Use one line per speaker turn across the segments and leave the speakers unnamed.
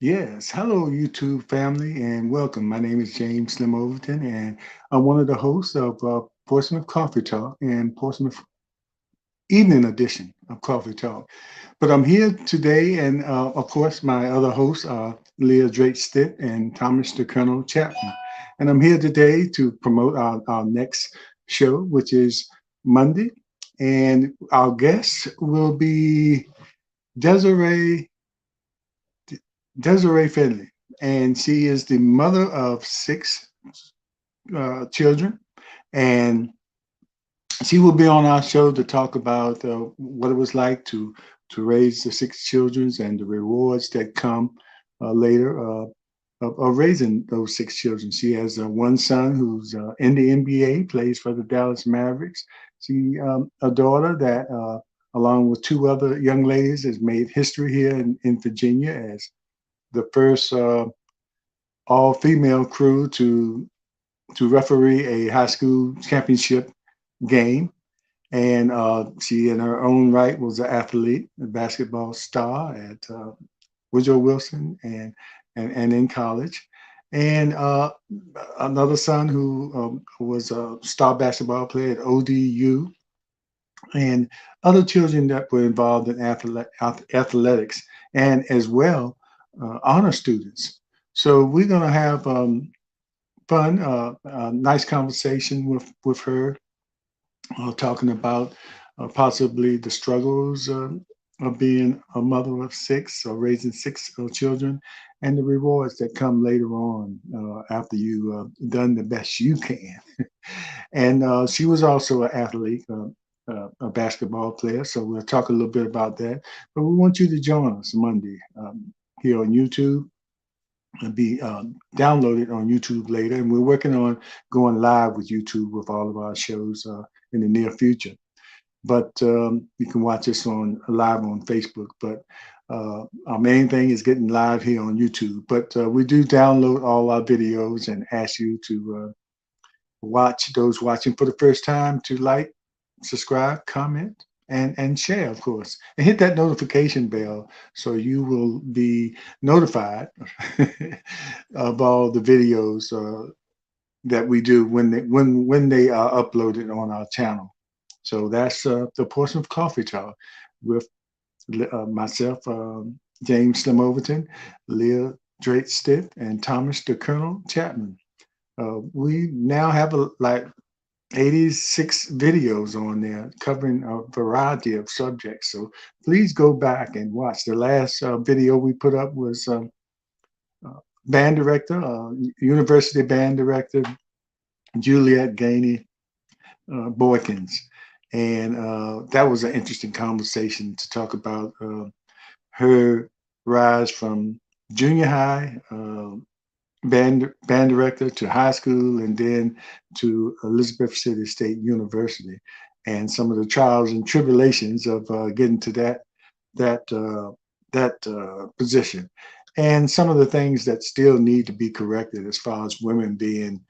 Yes, hello YouTube family and welcome. My name is James Slim Overton and I'm one of the hosts of Portsmouth Coffee Talk and Portsmouth Evening Edition of Coffee Talk. But I'm here today and of course my other hosts are Leah Drake Stitt and Thomas the Colonel Chapman. And I'm here today to promote our next show, which is Monday. And our guest will be Desiree Desiree Finley, and she is the mother of six children. And she will be on our show to talk about what it was like to raise the six children and the rewards that come later of raising those six children. She has one son who's in the NBA, plays for the Dallas Mavericks. She a daughter that, along with two other young ladies, has made history here in Virginia as the first all-female crew to referee a high school championship game. And she, in her own right, was an athlete, a basketball star at Woodrow Wilson and in college. And another son who was a star basketball player at ODU, and other children that were involved in athletics, and as well honor students. So we're going to have fun, nice conversation with her, talking about possibly the struggles of being a mother of six or raising six children, and the rewards that come later on after you done the best you can. And she was also an athlete, a basketball player. So we'll talk a little bit about that. But we want you to join us Monday here on YouTube and be downloaded on YouTube later. And we're working on going live with YouTube with all of our shows in the near future. But you can watch us on live on Facebook. But our main thing is getting live here on YouTube. But we do download all our videos and ask you to watch, those watching for the first time, to like, subscribe, comment, and share, of course, and hit that notification bell so you will be notified of all the videos that we do when they are uploaded on our channel. So that's the Portsmouth Coffee Talk with myself, James Slim Overton, Leah Drake Stitt, and Thomas the Colonel Chapman. We now have like 86 videos on there covering a variety of subjects. So please go back and watch. The last video we put up was band director, university band director, Juliet Gainey Boykins. And that was an interesting conversation to talk about her rise from junior high band director to high school and then to Elizabeth City State University, and some of the trials and tribulations of getting to that position, and some of the things that still need to be corrected as far as women being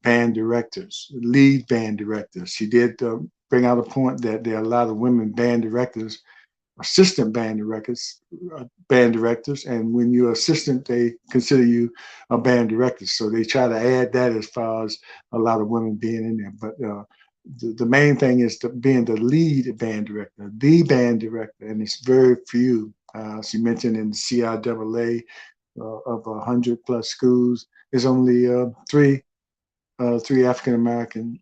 band directors, lead band directors. She did bring out a point that there are a lot of women band directors, assistant band directors, and when you're assistant, they consider you a band director. So they try to add that as far as a lot of women being in there. But the main thing is being the lead band director, the band director, and it's very few. She mentioned in the CIAA of 100+ schools, there's only three African American,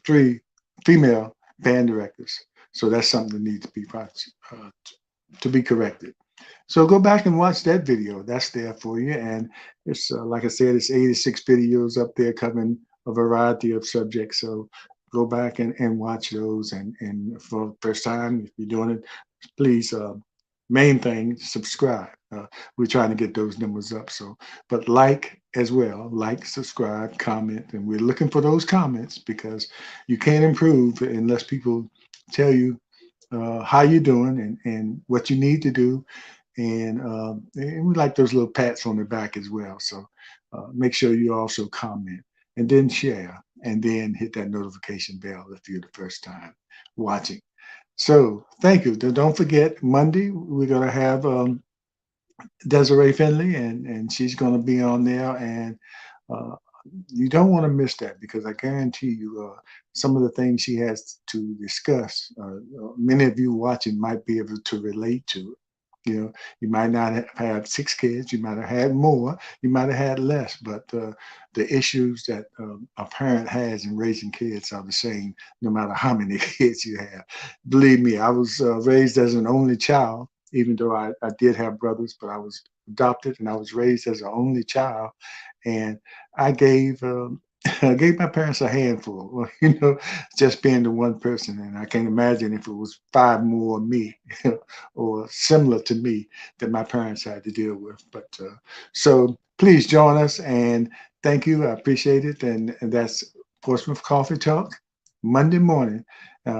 three female band directors. So that's something that needs to be to be corrected. So go back and watch that video. That's there for you. And it's like I said, it's 86 videos up there covering a variety of subjects. So go back and watch those. And for the first time, if you're doing it, please, main thing, subscribe. We're trying to get those numbers up. So, but like as well, like, subscribe, comment, and we're looking for those comments because you can't improve unless people tell you how you're doing and what you need to do. And we like those little pats on the back as well. So make sure you also comment and then share and then hit that notification bell if you're the first time watching. So thank you. Don't forget, Monday we're going to have Desiree Finley, and she's going to be on there. And uh, you don't want to miss that, because I guarantee you, some of the things she has to discuss, many of you watching might be able to relate to it. You know, you might not have had 6 kids, you might have had more, you might have had less, but the issues that a parent has in raising kids are the same, no matter how many kids you have. Believe me, I was raised as an only child, even though I did have brothers, but I was adopted and I was raised as an only child. And I gave I gave my parents a handful, just being the one person. And I can't imagine if it was 5 more of me or similar to me that my parents had to deal with. But so please join us, and thank you. I appreciate it. And that's Portsmouth Coffee Talk, Monday morning.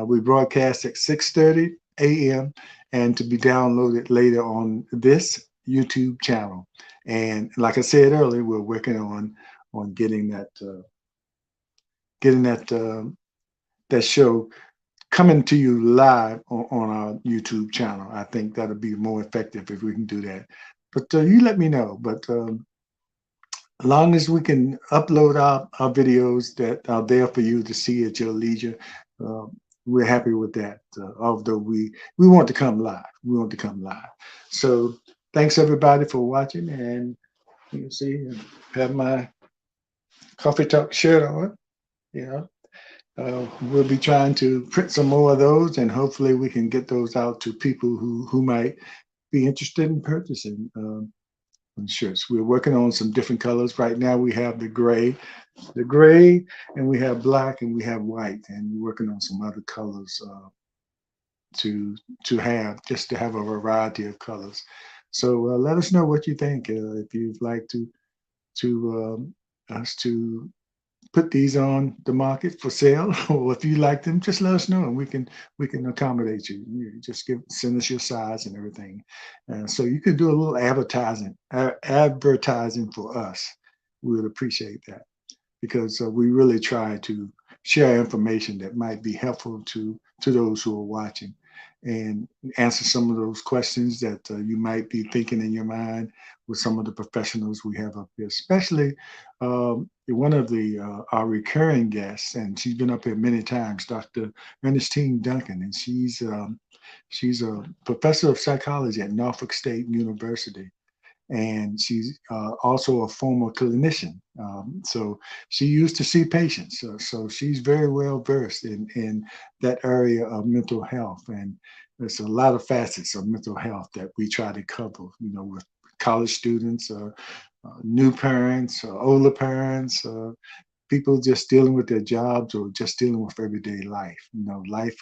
We broadcast at 6:30 a.m. and to be downloaded later on this YouTube channel. And like I said earlier, we're working on getting that show coming to you live on our YouTube channel. I think that'll be more effective if we can do that. But you let me know. But as long as we can upload our videos that are there for you to see at your leisure, uh, we're happy with that. Although we want to come live, we want to come live. So thanks everybody for watching, and you can see I have my Coffee Talk shirt on. You know, we'll be trying to print some more of those, and hopefully we can get those out to people who might be interested in purchasing shirts. We're working on some different colors. Right now we have the gray, and we have black, and we have white, and we're working on some other colors to have, just to have a variety of colors. So let us know what you think. If you'd like to us to put these on the market for sale, or if you like them, just let us know, and we can accommodate you. You just send us your size and everything, so you could do a little advertising for us. We would appreciate that, because we really try to share information that might be helpful to those who are watching, and answer some of those questions that you might be thinking in your mind with some of the professionals we have up here, especially one of the our recurring guests, and she's been up here many times, Dr. Ernestine Duncan, and she's a professor of psychology at Norfolk State University, and she's also a former clinician. So she used to see patients. So she's very well versed in that area of mental health. And there's a lot of facets of mental health that we try to cover, with college students, new parents, older parents, people just dealing with their jobs or just dealing with everyday life. Life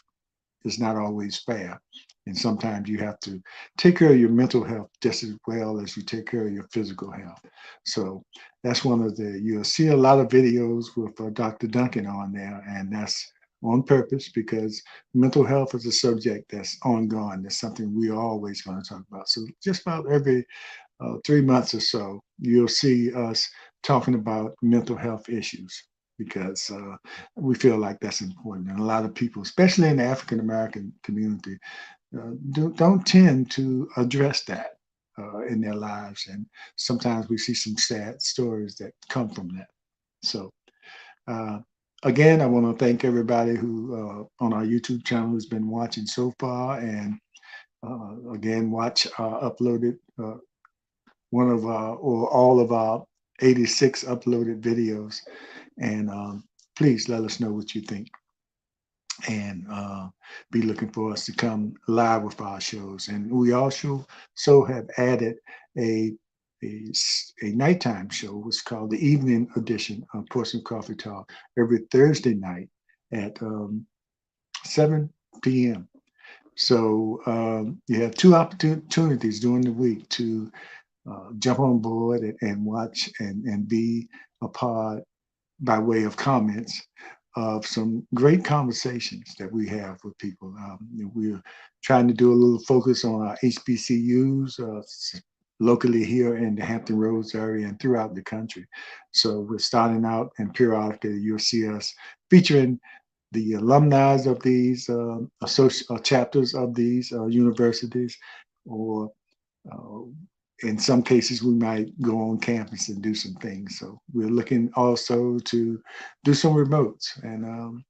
is not always fair. And sometimes you have to take care of your mental health just as well as you take care of your physical health. So that's you'll see a lot of videos with Dr. Duncan on there, and that's on purpose, because mental health is a subject that's ongoing. That's something we're always going to talk about. So just about every 3 months or so, you'll see us talking about mental health issues, because we feel like that's important. And a lot of people, especially in the African American community, don't tend to address that in their lives. And sometimes we see some sad stories that come from that. So, uh, again, I want to thank everybody who on our YouTube channel has been watching so far. And again, watch uploaded one of our or all of our 86 uploaded videos. And please let us know what you think, and be looking for us to come live with our shows. And we also have added a a nighttime show, which is called the Evening Edition of Portsmouth Coffee Talk, every Thursday night at 7 p.m. So you have two opportunities during the week to jump on board and watch and be a part, by way of comments, of some great conversations that we have with people. We're trying to do a little focus on our HBCUs locally here in the Hampton Roads area and throughout the country. So we're starting out, and periodically you'll see us featuring the alumni of these chapters of these universities, or uh, in some cases, we might go on campus and do some things. So we're looking also to do some remotes, and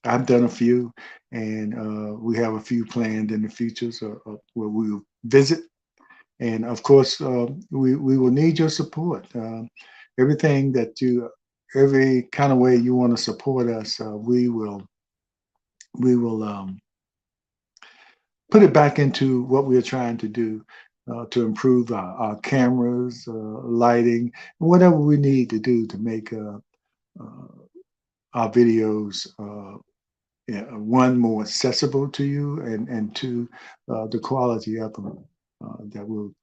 I've done a few, and we have a few planned in the future. So where we will visit, and of course, we will need your support. Everything that you, every kind of way you want to support us, we will put it back into what we're trying to do to improve our cameras, lighting, whatever we need to do to make uh, our videos, yeah, one, more accessible to you, and two, the quality of them that will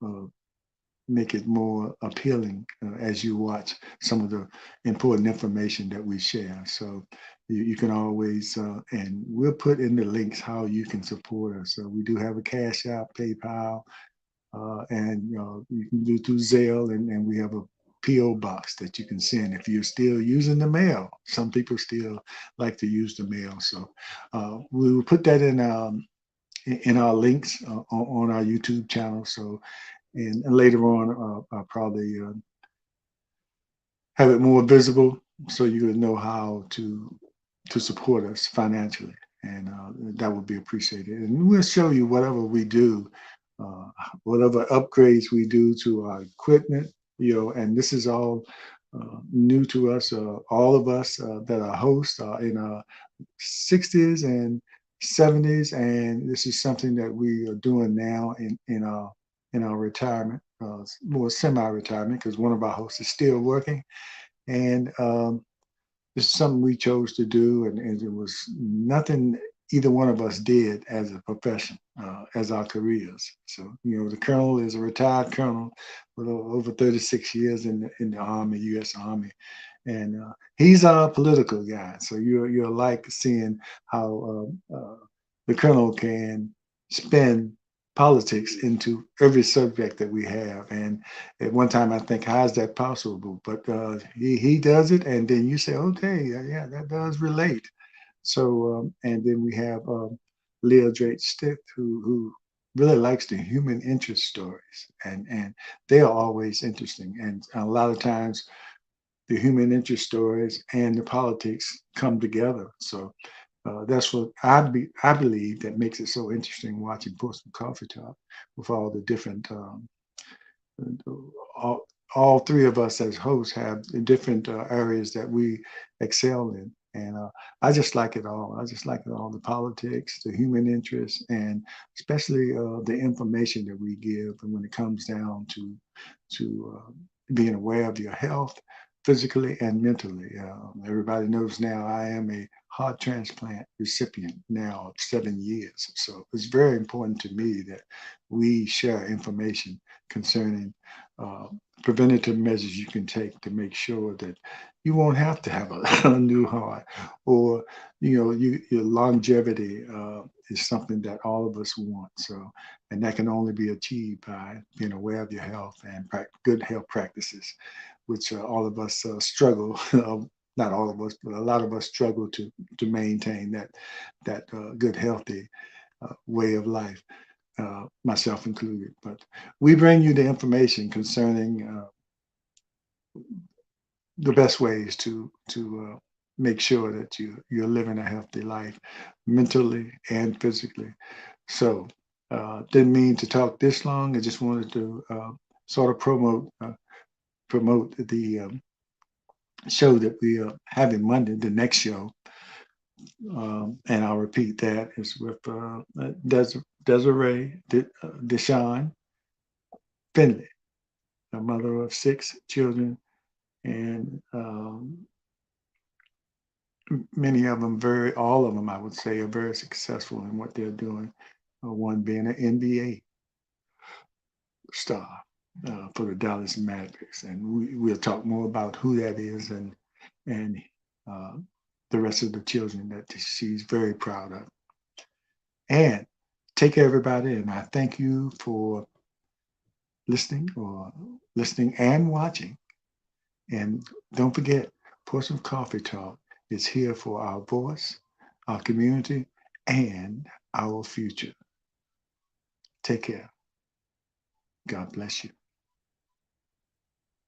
make it more appealing as you watch some of the important information that we share. So you can always, and we'll put in the links how you can support us. So we do have a Cash App, PayPal, and you can do through Zelle, and we have a PO box that you can send if you're still using the mail. Some people still like to use the mail, so we will put that in our links on our YouTube channel. So and later on, I'll probably have it more visible so you would know how to support us financially, and that would be appreciated. And we'll show you whatever we do, uh, whatever upgrades we do to our equipment. And this is all new to us. All of us that are hosts are in our 60s and 70s, and this is something that we are doing now in our retirement, more semi-retirement, because one of our hosts is still working, and this is something we chose to do, and it was nothing either one of us did as a profession, as our careers. So, the colonel is a retired colonel with over 36 years in the Army, U.S. Army, and he's our political guy. So you're like seeing how the colonel can spin politics into every subject that we have. And at one time, I think, how is that possible? But he does it, and then you say, okay, yeah, that does relate. So and then we have Leah Drake Stitt, who really likes the human interest stories, and they are always interesting. And a lot of times the human interest stories and the politics come together. So that's what I believe that makes it so interesting watching Postman Coffee Talk with all the different all, all three of us as hosts have different areas that we excel in. And I just like it all. I just like it all, the politics, the human interest, and especially the information that we give. And when it comes down to being aware of your health, physically and mentally. Everybody knows now I am a heart transplant recipient now of 7 years. So it's very important to me that we share information concerning uh, preventative measures you can take to make sure that you won't have to have a new heart, or your longevity is something that all of us want. So, and that can only be achieved by being aware of your health and good health practices, which all of us struggle. Not all of us, but a lot of us struggle to maintain that good, healthy way of life, myself included. But we bring you the information concerning the best ways to make sure that you're living a healthy life, mentally and physically. So, didn't mean to talk this long. I just wanted to sort of promote the show that we are having Monday, the next show. And I'll repeat that is with Desiree Deshawn Finley, a mother of 6 children, and many of them, all of them, I would say, are very successful in what they're doing. One being an NBA star for the Dallas Mavericks, and we'll talk more about who that is and uh, the rest of the children that she's very proud of. And take care, everybody. And I thank you for listening and watching. And don't forget, Portsmouth Coffee Talk is here for our voice, our community, and our future. Take care. God bless you.